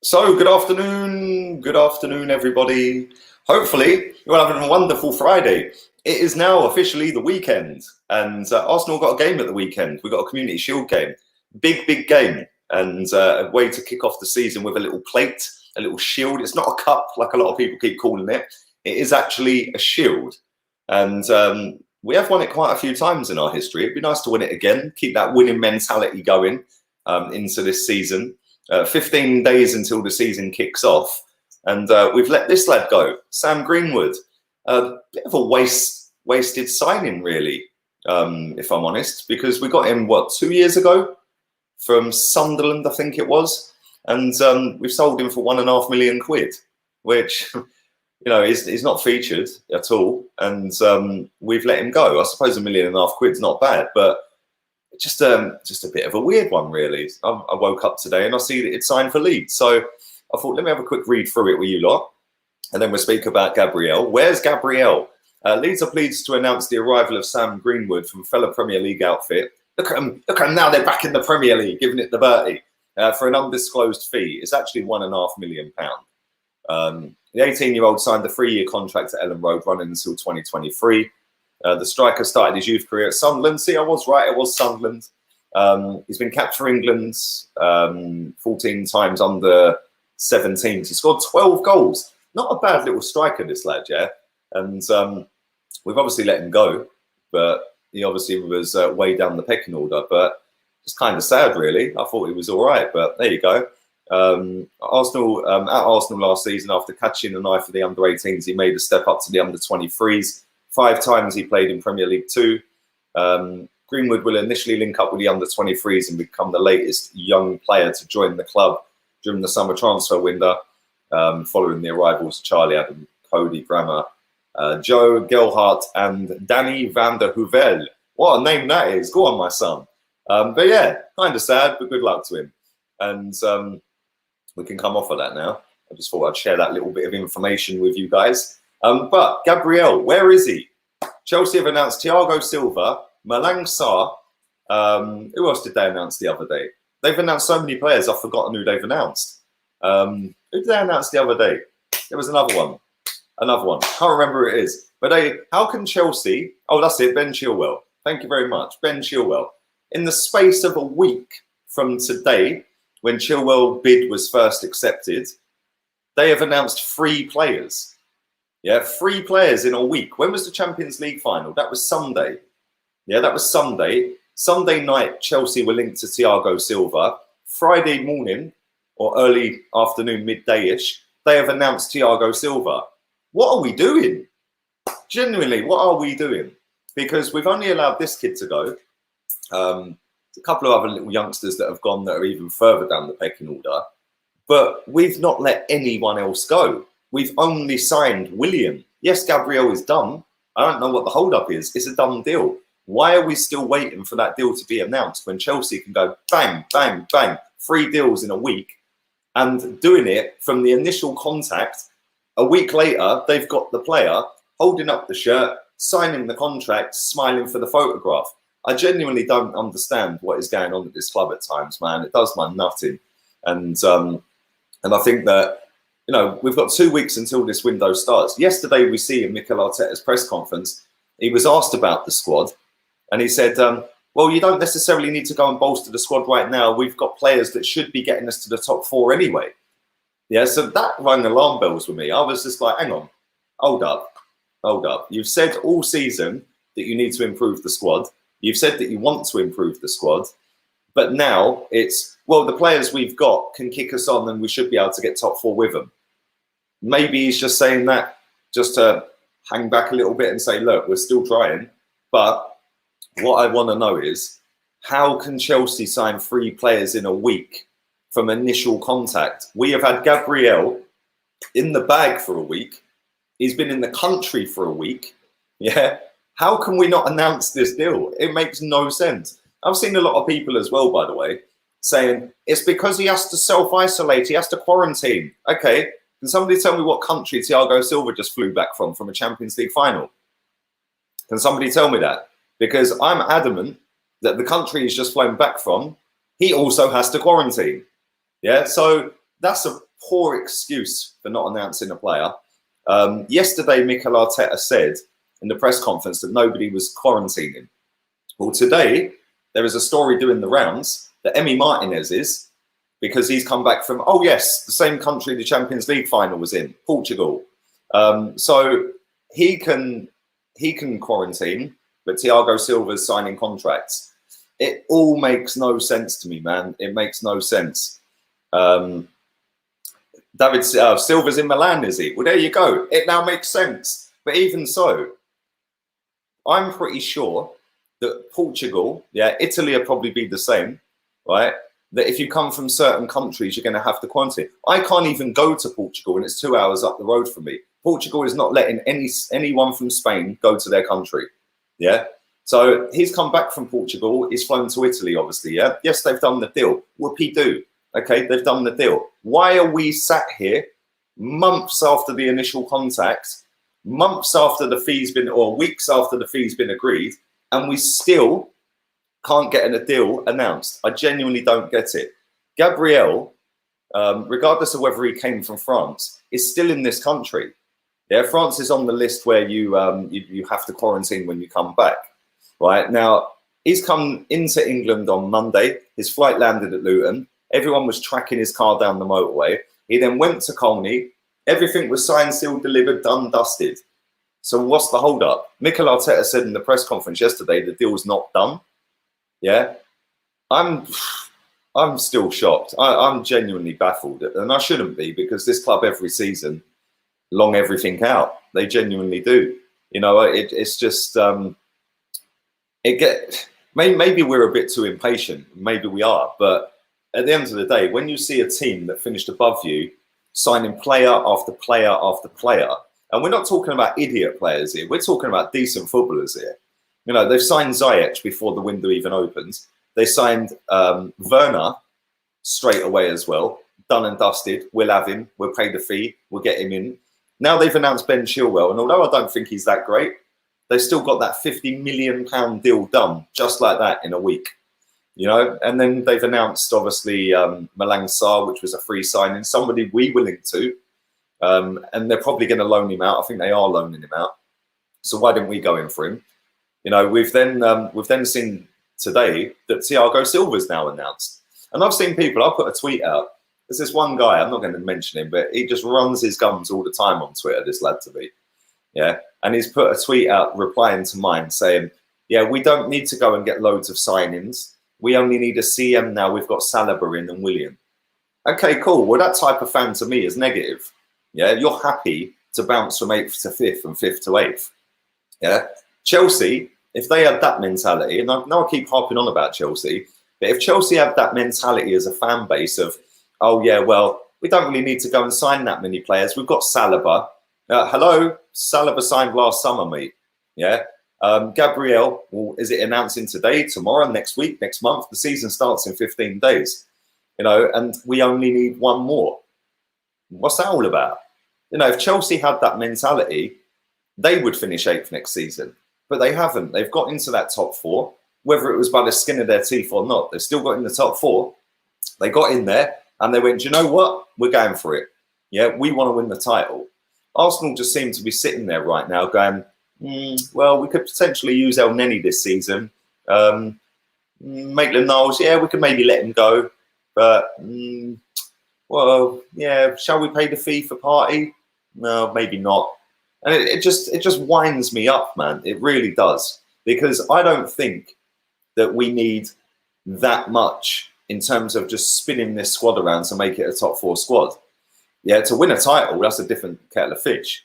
So, good afternoon, everybody. Hopefully, you're having a wonderful Friday. It is now officially the weekend, and Arsenal got a game at the weekend. We got a Community Shield game, big game, and a way to kick off the season with a little plate, a little shield. It's not a cup like a lot of people keep calling it. It is actually a shield, and we have won it quite a few times in our history. It'd be nice to win it again, keep that winning mentality going into this season. 15 days until the season kicks off, and we've let this lad go, Sam Greenwood. Bit of a wasted signing, really, if I'm honest, because we got him, 2 years ago from Sunderland, I think it was, and we've sold him for £1.5 million, which, is not featured at all, and we've let him go. I suppose £1.5 million is not bad, but just a bit of a weird one, really. I woke up today and I see that it's signed for Leeds. So I thought, let me have a quick read through it with you lot, and then we'll speak about Gabriel. Where's Gabriel? Leeds are pleased to announce the arrival of Sam Greenwood from fellow Premier League outfit. Look at them now, they're back in the Premier League, giving it the Bertie, for an undisclosed fee. It's actually £1.5 million. The 18-year-old signed a 3-year contract at Ellen Road, running until 2023. The striker started his youth career at Sunderland. See, I was right, it was Sunderland. He's been capped for England 14 times under 17s. He scored 12 goals. Not a bad little striker, this lad, yeah? And we've obviously let him go, but he obviously was way down the pecking order. But it's kind of sad, really. I thought he was all right, but there you go. Arsenal at Arsenal last season, after catching an eye for the under-18s, he made a step up to the under-23s. 5 times he played in Premier League 2. Greenwood will initially link up with the under-23s and become the latest young player to join the club during the summer transfer window, following the arrivals of Charlie Adam, Cody Grammer, Joe Gelhardt and Danny van der Hoevel. What a name that is. Go on, my son. But yeah, kind of sad, but good luck to him. And we can come off of that now. I just thought I'd share that little bit of information with you guys. But Gabriel, where is he? Chelsea have announced Thiago Silva, Malang Sarr. Who else did they announce the other day? They've announced so many players, I've forgotten who they've announced. Who did they announce the other day? There was another one. Can't remember who it is. But how can Chelsea... Oh, that's it, Ben Chilwell. Thank you very much. Ben Chilwell. In the space of a week from today, when Chilwell bid was first accepted, they have announced 3 players. Yeah, 3 players in a week. When was the Champions League final? That was Sunday. Yeah, that was Sunday. Sunday night, Chelsea were linked to Thiago Silva. Friday morning, or early afternoon, midday-ish, they have announced Thiago Silva. What are we doing? Genuinely, what are we doing? Because we've only allowed this kid to go. A couple of other little youngsters that have gone that are even further down the pecking order. But we've not let anyone else go. We've only signed William. Yes, Gabriel is done. I don't know what the hold-up is. It's a done deal. Why are we still waiting for that deal to be announced when Chelsea can go bang, bang, bang, 3 deals in a week, and doing it from the initial contact? A week later, they've got the player holding up the shirt, signing the contract, smiling for the photograph. I genuinely don't understand what is going on at this club at times, man. It does my nutting. And I think that, we've got 2 weeks until this window starts. Yesterday, we see in Mikel Arteta's press conference, he was asked about the squad, and he said, well, you don't necessarily need to go and bolster the squad right now. We've got players that should be getting us to the top 4 anyway. Yeah, so that rang alarm bells with me. I was just like, hang on, hold up. You've said all season that you need to improve the squad. You've said that you want to improve the squad. But now it's, well, the players we've got can kick us on and we should be able to get top 4 with them. Maybe he's just saying that just to hang back a little bit and say, look, we're still trying. But what I want to know is, how can Chelsea sign 3 players in a week from initial contact? We have had Gabriel in the bag for a week. He's been in the country for a week. Yeah. How can we not announce this deal? It makes no sense. I've seen a lot of people as well, by the way, saying it's because he has to self-isolate. He has to quarantine. Okay. Can somebody tell me what country Thiago Silva just flew back from a Champions League final? Can somebody tell me that? Because I'm adamant that the country he's just flown back from, he also has to quarantine. Yeah, so that's poor excuse for not announcing a player. Yesterday, Mikel Arteta said in the press conference that nobody was quarantining. Well, today, there is a story doing the rounds that Emi Martinez is, because he's come back from, oh yes, the same country the Champions League final was in, Portugal. So he can quarantine, but Thiago Silva's signing contracts. It all makes no sense to me, man. It makes no sense. David Silva's in Milan, is he? Well, there you go. It now makes sense. But even so, I'm pretty sure that Portugal, yeah, Italy will probably be the same, right? That if you come from certain countries, you're going to have to quarantine. I can't even go to Portugal, and it's 2 hours up the road from me. Portugal is not letting anyone from Spain go to their country, yeah? So he's come back from Portugal, he's flown to Italy, obviously, yeah? Yes, they've done the deal. Whoopie-doo. Okay, they've done the deal. Why are we sat here months after the initial contact, months after the fee's been, or weeks after the fee's been agreed, and we still can't get a deal announced? I genuinely don't get it. Gabriel, regardless of whether he came from France, is still in this country. Yeah, France is on the list where you have to quarantine when you come back. Right now, he's come into England on Monday. His flight landed at Luton. Everyone was tracking his car down the motorway. He then went to Colney. Everything was signed, sealed, delivered, done, dusted. So what's the hold up? Mikel Arteta said in the press conference yesterday the deal's not done. Yeah, I'm still shocked. I'm genuinely baffled, and I shouldn't be, because this club every season long everything out. They genuinely do. You know, it's just maybe we're a bit too impatient. Maybe we are, but at the end of the day, when you see a team that finished above you signing player after player after player, and we're not talking about idiot players here, we're talking about decent footballers here. You know, they've signed Ziyech before the window even opens. They signed Werner straight away as well. Done and dusted. We'll have him. We'll pay the fee. We'll get him in. Now they've announced Ben Chilwell, and although I don't think he's that great, they've still got that £50 million deal done just like that in a week. You know, and then they've announced, obviously, Malang Sarr, which was a free signing, somebody we were linked to, and they're probably going to loan him out. I think they are loaning him out. So why didn't we go in for him? You know, we've then seen today that Thiago Silva's now announced, and I've seen people. I put a tweet out. There's this one guy. I'm not going to mention him, but he just runs his gums all the time on Twitter. This lad to me, yeah, and he's put a tweet out replying to mine saying, "Yeah, we don't need to go and get loads of signings. We only need a CM now. We've got Saliba in and William." Okay, cool. Well, that type of fan to me is negative. Yeah, you're happy to bounce from 8th to 5th and 5th to 8th. Yeah, Chelsea, if they had that mentality, and I know I keep harping on about Chelsea, but if Chelsea had that mentality as a fan base of, oh yeah, well, we don't really need to go and sign that many players. We've got Saliba. Hello, Saliba signed last summer, mate. Yeah. Gabriel, well, is it announcing today, tomorrow, next week, next month? The season starts in 15 days, you know, and we only need one more. What's that all about? You know, if Chelsea had that mentality, they would finish 8th next season, but they haven't. They've got into that top 4, whether it was by the skin of their teeth or not. They've still got in the top 4. They got in there and they went, do you know what? We're going for it. Yeah, we want to win the title. Arsenal just seem to be sitting there right now going, well, we could potentially use El Neni this season. Maitland-Niles, yeah, we could maybe let him go. But, well, yeah, shall we pay the fee for Partey? No, maybe not. And it just winds me up, man. It really does. Because I don't think that we need that much in terms of just spinning this squad around to make it a top 4 squad. Yeah, to win a title, that's a different kettle of fish.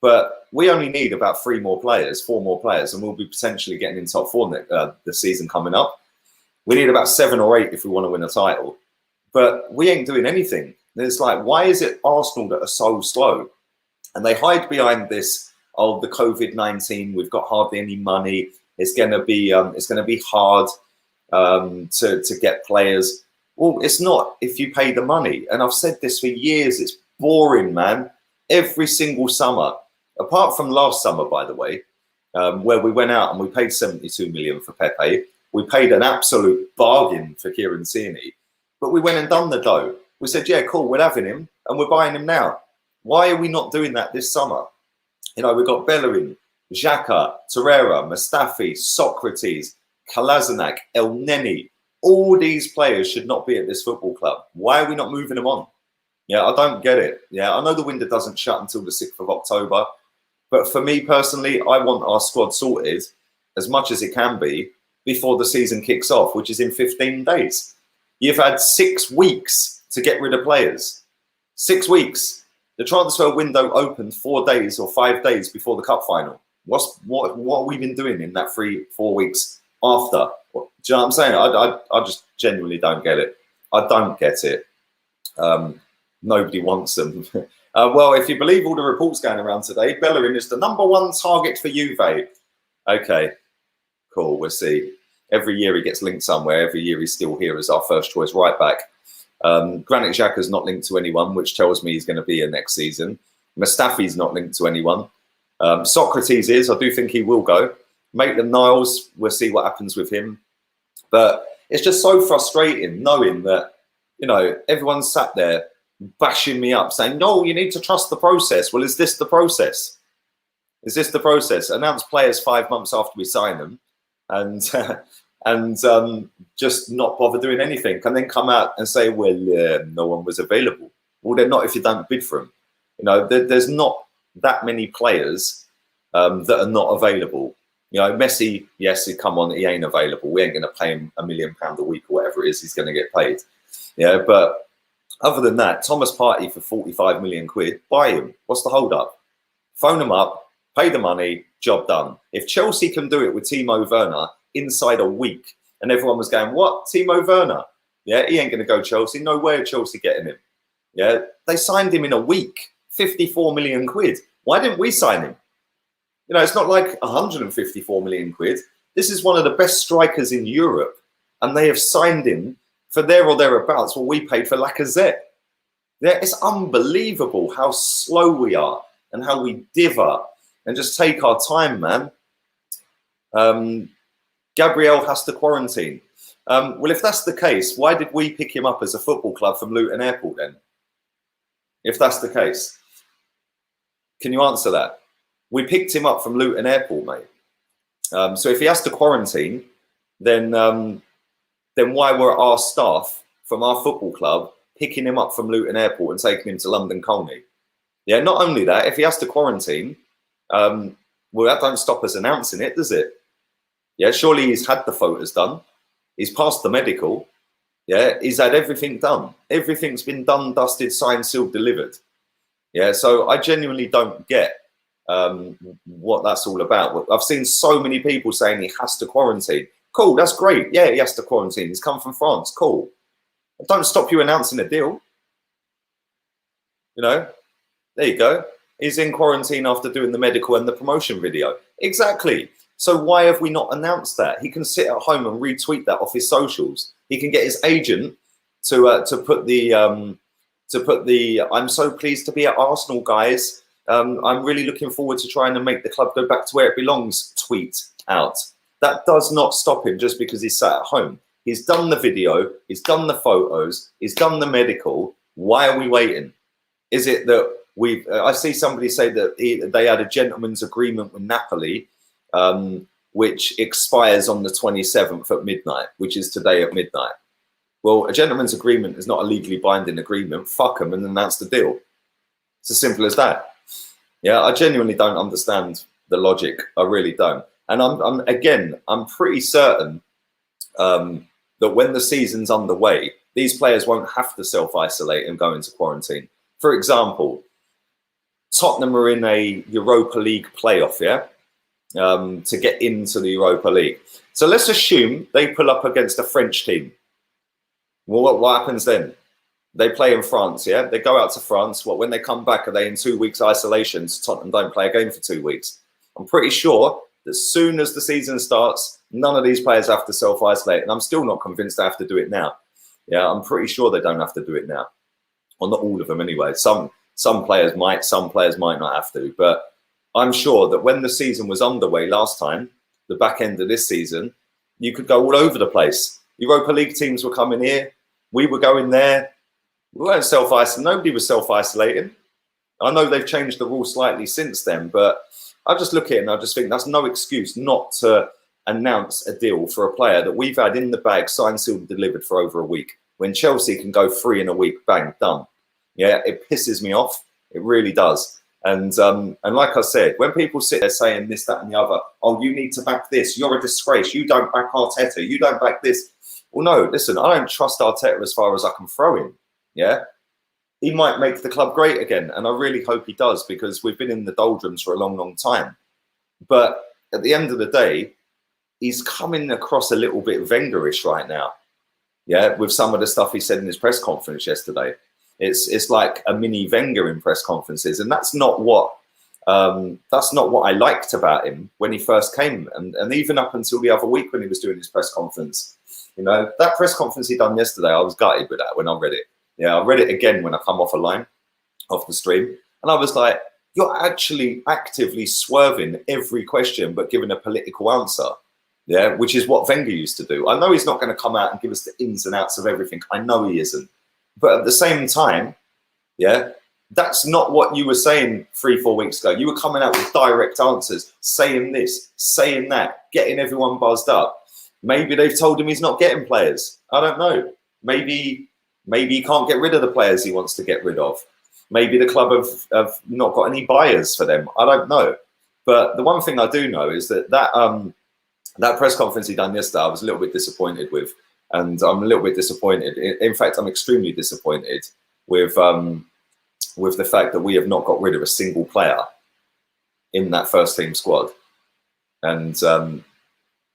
But we only need about 4 more players, and we'll be potentially getting in top 4 the season coming up. We need about 7 or 8 if we want to win a title. But we ain't doing anything. It's like, why is it Arsenal that are so slow? And they hide behind this, oh, the COVID-19, we've got hardly any money. It's going to be hard to get players. Well, it's not if you pay the money. And I've said this for years. It's boring, man. Every single summer, apart from last summer, by the way, where we went out and we paid 72 million for Pepe. We paid an absolute bargain for Kieran Tierney, but we went and done the dough. We said, yeah, cool, we're having him and we're buying him now. Why are we not doing that this summer? You know, we've got Bellerin, Xhaka, Torreira, Mustafi, Socrates, Kolasinac, El Neni. All these players should not be at this football club. Why are we not moving them on? Yeah, I don't get it. Yeah, I know the window doesn't shut until the 6th of October. But for me personally, I want our squad sorted as much as it can be before the season kicks off, which is in 15 days. You've had 6 weeks to get rid of players. 6 weeks. The transfer window opened 4 days or 5 days before the cup final. What have we been doing in that 3-4 weeks after? Do you know what I'm saying? I just genuinely don't get it. I don't get it. Nobody wants them. Well, if you believe all the reports going around today, Bellerin is the #1 target for Juve. Okay, cool. We'll see. Every year he gets linked somewhere. Every year he's still here as our first choice right back. Granit Xhaka's not linked to anyone, which tells me he's going to be here next season. Mustafi's not linked to anyone. Socrates is. I do think he will go. Maitland-Niles, we'll see what happens with him. But it's just so frustrating knowing that, you know, everyone's sat there bashing me up saying, no, you need to trust the process. Well, is this the process? Is this the process? Announce players 5 months after we sign them and just not bother doing anything, and then come out and say, well, no one was available. Well, they're not if you don't bid for them. You know, there's not that many players that are not available. You know, Messi, yes, come on, he ain't available. We ain't going to pay him £1 million a week or whatever it is he's going to get paid. Yeah, but other than that, Thomas Partey for 45 million quid, buy him. What's the hold up? Phone him up, pay the money, job done. If Chelsea can do it with Timo Werner inside a week, and everyone was going, what, Timo Werner? Yeah, he ain't going to go Chelsea. No way are Chelsea getting him. Yeah, they signed him in a week, 54 million quid. Why didn't we sign him? You know, it's not like 154 million quid. This is one of the best strikers in Europe, and they have signed him for there or thereabouts what we paid for Lacazette. Yeah, it's unbelievable how slow we are and how we diver and just take our time, man. Gabriel has to quarantine. Well, if that's the case, why did we pick him up as a football club from Luton Airport then? If that's the case, can you answer that? We picked him up from Luton Airport, mate. So if he has to quarantine, then why were our staff from our football club picking him up from Luton Airport and taking him to London Colney? Yeah, not only that, if he has to quarantine, well, that don't stop us announcing it, does it? Yeah, surely he's had the photos done. He's passed the medical. Yeah, he's had everything done. Everything's been done, dusted, signed, sealed, delivered. Yeah, so I genuinely don't get what that's all about. I've seen so many people saying he has to quarantine. Cool, that's great. Yeah, he has to quarantine. He's come from France. Cool. Don't stop you announcing a deal. You know, there you go. He's in quarantine after doing the medical and the promotion video. Exactly. So why have we not announced that? He can sit at home and retweet that off his socials. He can get his agent to put the I'm so pleased to be at Arsenal, guys. I'm really looking forward to trying to make the club go back to where it belongs tweet out. That does not stop him just because he's sat at home. He's done the video, he's done the photos, he's done the medical. Why are we waiting? Is it that I see somebody say that they had a gentleman's agreement with Napoli, which expires on the 27th at midnight, which is today at midnight. Well, a gentleman's agreement is not a legally binding agreement. Fuck them and announce the deal. It's as simple as that. Yeah, I genuinely don't understand the logic. I really don't. And I'm pretty certain that when the season's underway, these players won't have to self-isolate and go into quarantine. For example, Tottenham are in a Europa League playoff, yeah, to get into the Europa League. So let's assume they pull up against a French team. Well, what happens then? They play in France, yeah? They go out to France. When they come back, are they in 2 weeks isolation so Tottenham don't play a game for 2 weeks? I'm pretty sure that as soon as the season starts, none of these players have to self-isolate. And I'm still not convinced they have to do it now. Yeah, I'm pretty sure they don't have to do it now. Well, not all of them anyway. Some players might, some players might not have to. But I'm sure that when the season was underway last time, the back end of this season, you could go all over the place. Europa League teams were coming here. We were going there. We weren't self-isolating. Nobody was self-isolating. I know they've changed the rule slightly since then, but I just look at it and I just think that's no excuse not to announce a deal for a player that we've had in the bag, signed, sealed, delivered for over a week. When Chelsea can go free in a week, bang, done. Yeah, it pisses me off. It really does. And like I said, when people sit there saying this, that, and the other, oh, you need to back this. You're a disgrace. You don't back Arteta. You don't back this. Well, no, listen, I don't trust Arteta as far as I can throw him. Yeah, he might make the club great again, and I really hope he does, because we've been in the doldrums for a long, long time. But at the end of the day, he's coming across a little bit Wenger-ish right now. Yeah, with some of the stuff he said in his press conference yesterday. It's like a mini Wenger in press conferences, and that's not what I liked about him when he first came, and even up until the other week when he was doing his press conference. You know, that press conference he done yesterday, I was gutted with that when I read it. Yeah, I read it again when I come off the stream, and I was like, you're actually actively swerving every question but giving a political answer. Yeah, which is what Wenger used to do. I know he's not going to come out and give us the ins and outs of everything. I know he isn't. But at the same time, yeah, that's not what you were saying 3-4 weeks ago. You were coming out with direct answers, saying this, saying that, getting everyone buzzed up. Maybe they've told him he's not getting players. I don't know. Maybe he can't get rid of the players he wants to get rid of. Maybe the club have not got any buyers for them. I don't know. But the one thing I do know is that press conference he done yesterday, I was a little bit disappointed with. And I'm a little bit disappointed. In fact, I'm extremely disappointed with the fact that we have not got rid of a single player in that first team squad. And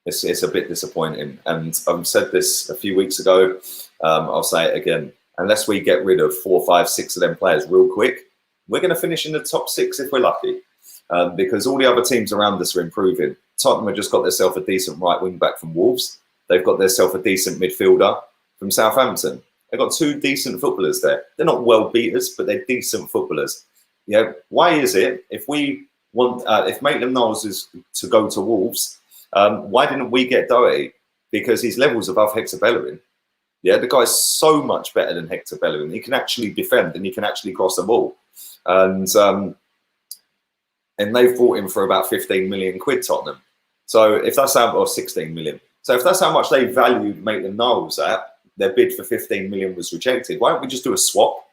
it's a bit disappointing. And I've said this a few weeks ago. I'll say it again. Unless we get rid of 4, 5, 6 of them players real quick, we're going to finish in the top 6 if we're lucky. Because all the other teams around us are improving. Tottenham have just got themselves a decent right wing back from Wolves. They've got themselves a decent midfielder from Southampton. They've got 2 decent footballers there. They're not well beaters, but they're decent footballers. Yeah. Why is it if we want if Maitland-Niles is to go to Wolves, why didn't we get Doherty? Because he's levels above Hector Bellerin. Yeah, the guy's so much better than Hector Bellerin. He can actually defend and he can actually cross the ball. And they've bought him for about 15 million quid, Tottenham. So if that's how, or 16 million. So if that's how much they valued Maitland-Niles at, their bid for 15 million was rejected. Why don't we just do a swap?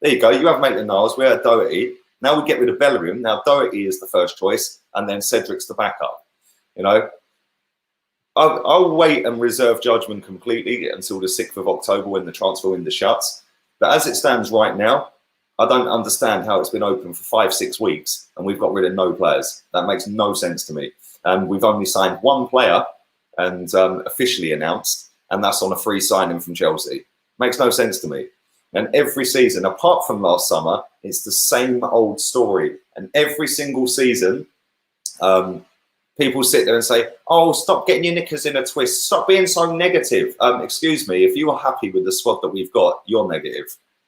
There you go. You have Maitland-Niles. We have Doherty. Now we get rid of Bellerin. Now Doherty is the first choice, and then Cedric's the backup. You know, I'll wait and reserve judgment completely until the 6th of October when the transfer window shuts. But as it stands right now, I don't understand how it's been open for 5-6 weeks and we've got rid of no players. That makes no sense to me. And we've only signed 1 player and officially announced, and that's on a free signing from Chelsea. Makes no sense to me. And every season, apart from last summer, it's the same old story. And every single season, people sit there and say, oh, stop getting your knickers in a twist. Stop being so negative. Excuse me, if you are happy with the squad that we've got, you're negative.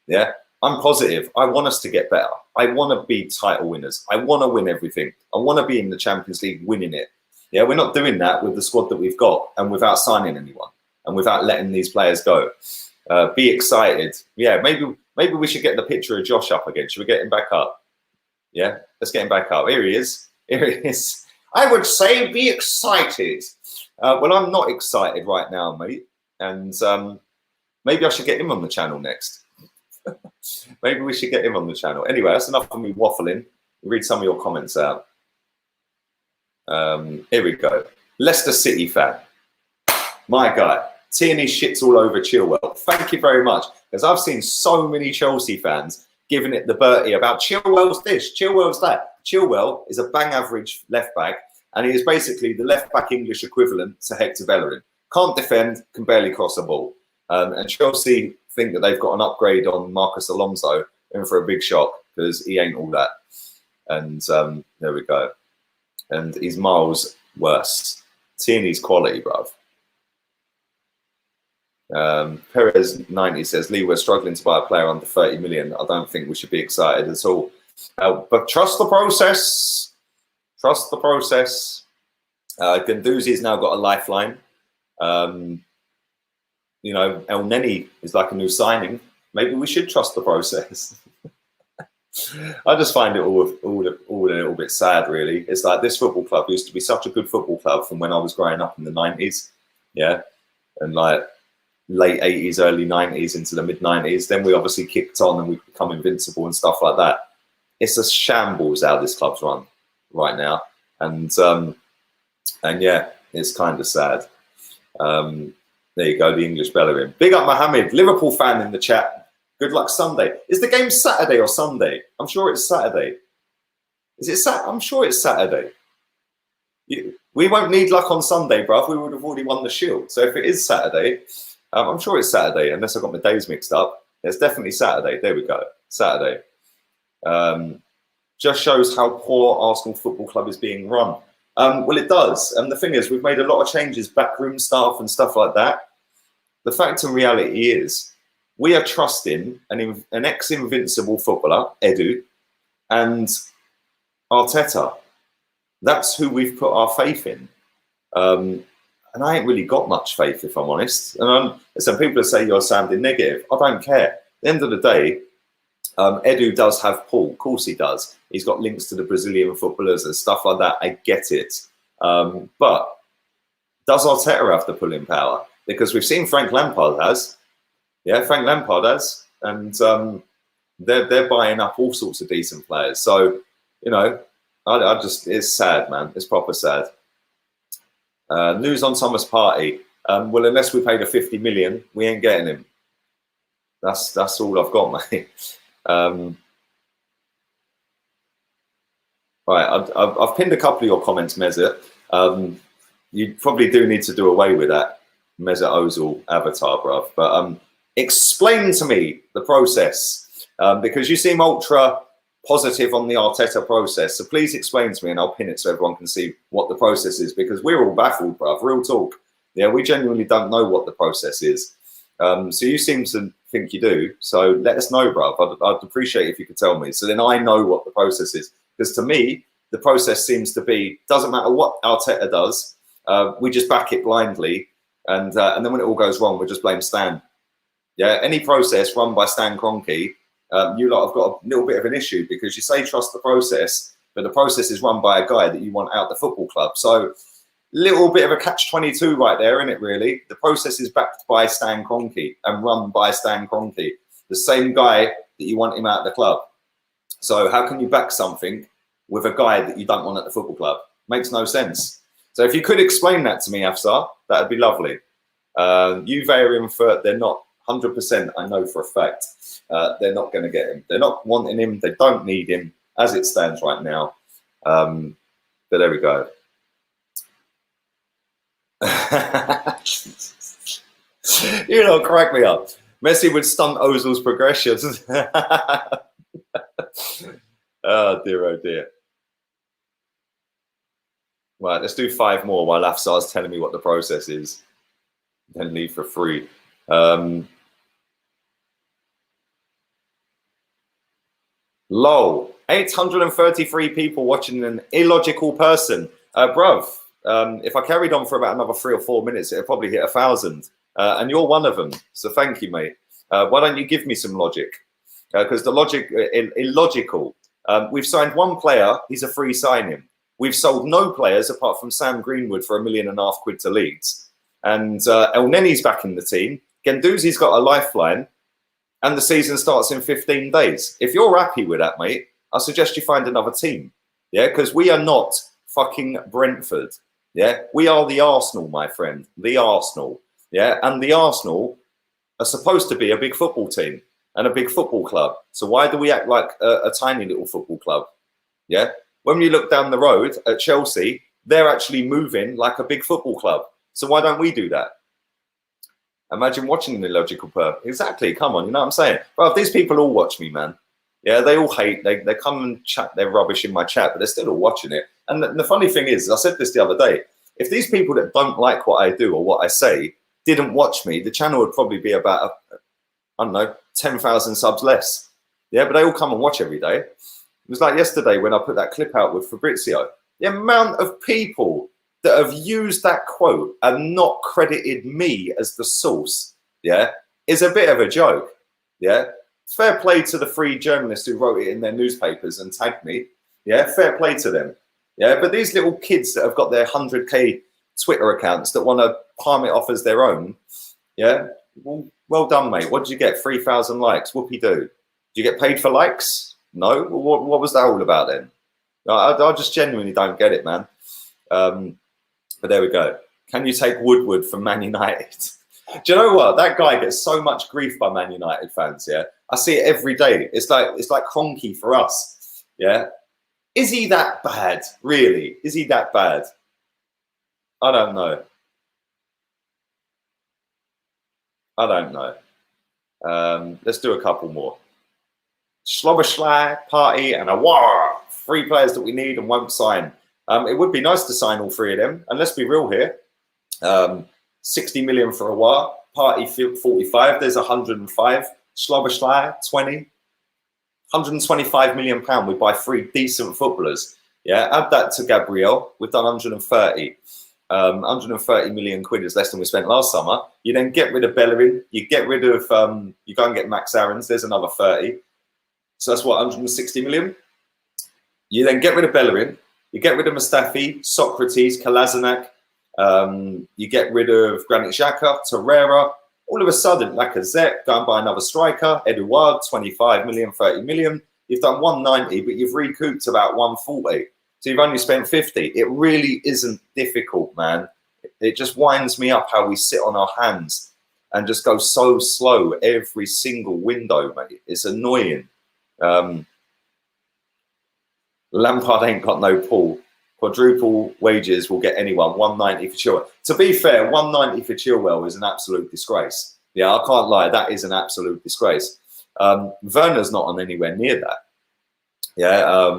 Yeah, I'm positive. I want us to get better. I want to be title winners. I want to win everything. I want to be in the Champions League winning it. Yeah, we're not doing that with the squad that we've got and without signing anyone and without letting these players go. Be excited. Yeah, maybe we should get the picture of Josh up again. Should we get him back up? Yeah, let's get him back up. Here he is. Here he is. I would say be excited. Well, I'm not excited right now, mate. And maybe I should get him on the channel next. Maybe we should get him on the channel. Anyway, that's enough of me waffling. Read some of your comments out. Here we go. Leicester City fan. My guy. Tierney shits all over Chilwell. Thank you very much. Because I've seen so many Chelsea fans giving it the Bertie about Chilwell's this, Chilwell's that. Chilwell is a bang average left back, and he is basically the left back English equivalent to Hector Bellerin. Can't defend, can barely cross a ball. And Chelsea think that they've got an upgrade on Marcus Alonso, in for a big shock because he ain't all that. And there we go. And he's miles worse. Tierney's quality, bruv. Perez 90 says, Lee, we're struggling to buy a player under 30 million. I don't think we should be excited at all. But trust the process. Trust the process. Ganduzi's now got a lifeline. You know, El Neni is like a new signing. Maybe we should trust the process. I just find it all a little bit sad, really. It's like this football club used to be such a good football club from when I was growing up in the 90s, yeah, and like late 80s, early 90s into the mid 90s. Then we obviously kicked on and we've become invincible and stuff like that. It's a shambles how this club's run right now, and yeah, it's kind of sad. There you go, the English Bellerin. Big up Mohammed, Liverpool fan in the chat. Good luck Sunday. Is the game Saturday or Sunday? I'm sure it's Saturday. Is it I'm sure it's Saturday. We won't need luck on Sunday, bruv. We would have already won the Shield. So if it is Saturday, I'm sure it's Saturday, unless I got my days mixed up. It's definitely Saturday. There we go. Saturday. Just shows how poor Arsenal Football Club is being run. Well, it does. And the thing is, we've made a lot of changes, backroom staff and stuff like that. The fact and reality is, we are trusting an ex-invincible footballer, Edu, and Arteta. That's who we've put our faith in. And I ain't really got much faith, if I'm honest. And some people say you're sounding negative. I don't care. At the end of the day, Edu does have pull. Of course he does. He's got links to the Brazilian footballers and stuff like that. I get it. But does Arteta have the pulling power? Because we've seen Frank Lampard has. Yeah, Frank Lampard has, and they're buying up all sorts of decent players. So, you know, I just, it's sad, man. It's proper sad. News on Thomas Partey. Well, unless we paid a 50 million, we ain't getting him. That's all I've got, mate. Right, I've pinned a couple of your comments, Mesut. You probably do need to do away with that Mesut Ozil avatar, bruv. But explain to me the process, because you seem ultra positive on the Arteta process. So please explain to me, and I'll pin it so everyone can see what the process is, because we're all baffled, bruv. Real talk. Yeah, we genuinely don't know what the process is. So you seem to think you do. So let us know, bruv. I'd appreciate if you could tell me, so then I know what the process is. Because to me, the process seems to be, doesn't matter what Arteta does, we just back it blindly, and then when it all goes wrong, we just blame Stan. Yeah, any process run by Stan Kroenke, you lot have got a little bit of an issue, because you say trust the process, but the process is run by a guy that you want out the football club. So little bit of a catch-22 right there, isn't it, really? The process is backed by Stan Kroenke and run by Stan Kroenke, the same guy that you want him out of the club. So how can you back something with a guy that you don't want at the football club? Makes no sense. So if you could explain that to me, Afsar, that would be lovely. Juve are in for, they're not 100%, I know for a fact, they're not going to get him. They're not wanting him. They don't need him as it stands right now. But there we go. You know, crack me up. Messi would stunt Ozil's progression. Oh dear, oh dear. Right, let's do 5 more while Afsar's telling me what the process is. Then leave for free. Lol, 833 people watching an illogical person. Bruv, if I carried on for about another 3 or 4 minutes, it'd probably hit 1,000. And you're one of them. So thank you, mate. Why don't you give me some logic? Because the logic, illogical. We've signed 1 player, he's a free signing. We've sold no players apart from Sam Greenwood for £1.5 million to Leeds. And El Neni's back in the team. Guendouzi's got a lifeline. And the season starts in 15 days. If you're happy with that, mate, I suggest you find another team. Yeah, because we are not fucking Brentford. Yeah, we are the Arsenal, my friend. The Arsenal. Yeah, and the Arsenal are supposed to be a big football team and a big football club. So why do we act like a tiny little football club? Yeah, when you look down the road at Chelsea, they're actually moving like a big football club. So why don't we do that? Imagine watching an illogical person. Exactly. Come on, you know what I'm saying? Well, these people all watch me, man. Yeah, they all hate. They come and chat their rubbish in my chat, but they're still all watching it. And the funny thing is, I said this the other day, if these people that don't like what I do or what I say didn't watch me, the channel would probably be about, I don't know, 10,000 subs less. Yeah, but they all come and watch every day. It was like yesterday when I put that clip out with Fabrizio. The amount of people that have used that quote and not credited me as the source, yeah, is a bit of a joke. Yeah, fair play to the 3 journalists who wrote it in their newspapers and tagged me. Yeah, fair play to them. Yeah, but these little kids that have got their 100k Twitter accounts that want to palm it off as their own. Yeah, well done, mate. What did you get? 3,000 likes. Whoopie-doo. Did you get paid for likes? No. Well, what was that all about then? I just genuinely don't get it, man. But there we go. Can you take Woodward from Man United? Do you know what? That guy gets so much grief by Man United fans. Yeah, I see it every day. It's like Cronky for us. Yeah, is he that bad? Really? Is he that bad? I don't know. I don't know. Let's do a couple more. Slobberschlag, Party, and a war. 3 players that we need and won't sign. It would be nice to sign all 3 of them. And let's be real here. 60 million for a war. Party 45. There's 105. Slobberschlag 20. 125 million pound. We buy 3 decent footballers. Yeah, add that to Gabriel. We've done 130. 130 million quid is less than we spent last summer. You then get rid of Bellerin. You get rid of. You go and get Max Aarons. There's another 30. So that's what, 160 million. You then get rid of Bellerin. You get rid of Mustafi, Socrates, Kolasinac. You get rid of Granit Xhaka, Torreira. All of a sudden, Lacazette, go and buy another striker. Eduard, 25 million, 30 million. You've done 190, but you've recouped about 140. So you've only spent 50. It really isn't difficult, man. It just winds me up how we sit on our hands and just go so slow every single window, mate. It's annoying. Lampard ain't got no pull. Quadruple wages will get anyone. 190 for Chilwell. To be fair, 190 for Chilwell is an absolute disgrace. Yeah, I can't lie. That is an absolute disgrace. Werner's not on anywhere near that. Yeah.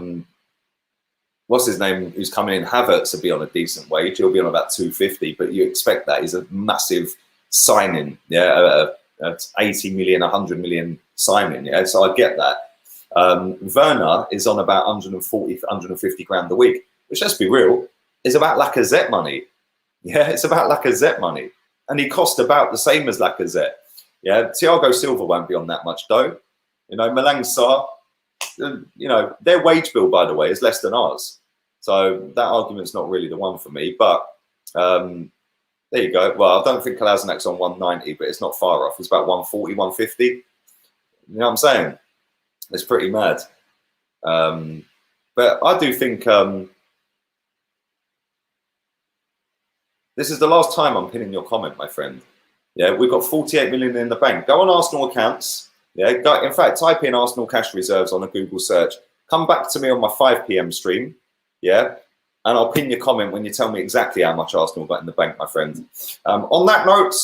What's his name? Who's coming in? Havertz will be on a decent wage. He'll be on about 250, but you expect that. He's a massive signing. Yeah, 80 million, 100 million signing. Yeah, so I get that. Werner is on about 140, 150 grand a week, which, let's be real, is about Lacazette money. Yeah, it's about Lacazette money. And he cost about the same as Lacazette. Yeah, Thiago Silva won't be on that much though. You know, Malang Sarr, you know, their wage bill, by the way, is less than ours. So that argument's not really the one for me. But there you go. Well, I don't think Kolasinac's on 190, but it's not far off. It's about 140, 150. You know what I'm saying? It's pretty mad. But I do think this is the last time I'm pinning your comment, my friend. Yeah, we've got 48 million in the bank. Go on Arsenal accounts. Yeah, go, in fact, type in Arsenal cash reserves on a Google search. Come back to me on my 5 p.m. stream. Yeah, and I'll pin your comment when you tell me exactly how much Arsenal got in the bank, my friend. On that note,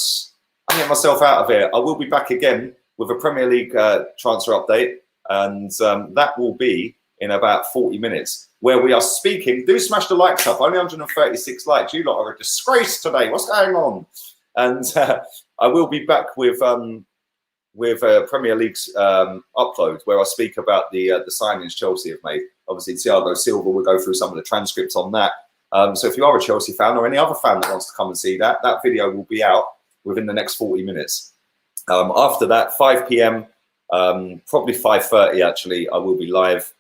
I'm getting myself out of here. I will be back again with a Premier League transfer update. And that will be in about 40 minutes, where we are speaking. Do smash the likes up. Only 136 likes. You lot are a disgrace today. What's going on? And I will be back with Premier League's upload, where I speak about the signings Chelsea have made. Obviously, Thiago Silva will go through some of the transcripts on that. So if you are a Chelsea fan or any other fan that wants to come and see that, that video will be out within the next 40 minutes. After that, 5 p.m., probably 5:30 actually, I will be live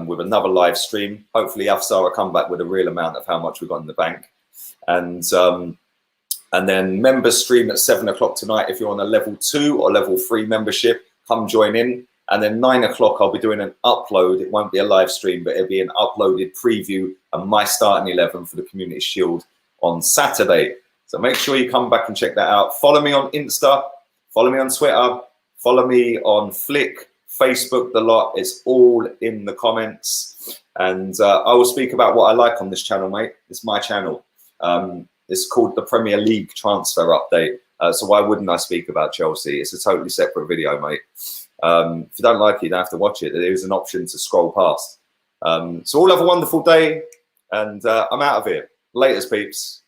with another live stream. Hopefully Afsar will come back with a real amount of how much we've got in the bank. And then members stream at 7 o'clock tonight. If you're on a level 2 or level 3 membership, come join in. And then 9 o'clock, I'll be doing an upload. It won't be a live stream, but it'll be an uploaded preview of my starting 11 for the Community Shield on Saturday. So make sure you come back and check that out. Follow me on Insta, follow me on Twitter, follow me on Flick, Facebook, the lot. It's all in the comments. And I will speak about what I like on this channel, mate. It's my channel. It's called the Premier League Transfer Update. So why wouldn't I speak about Chelsea? It's a totally separate video, mate. If you don't like it, you don't have to watch it. There is an option to scroll past. So all have a wonderful day. And I'm out of here. Laters, peeps.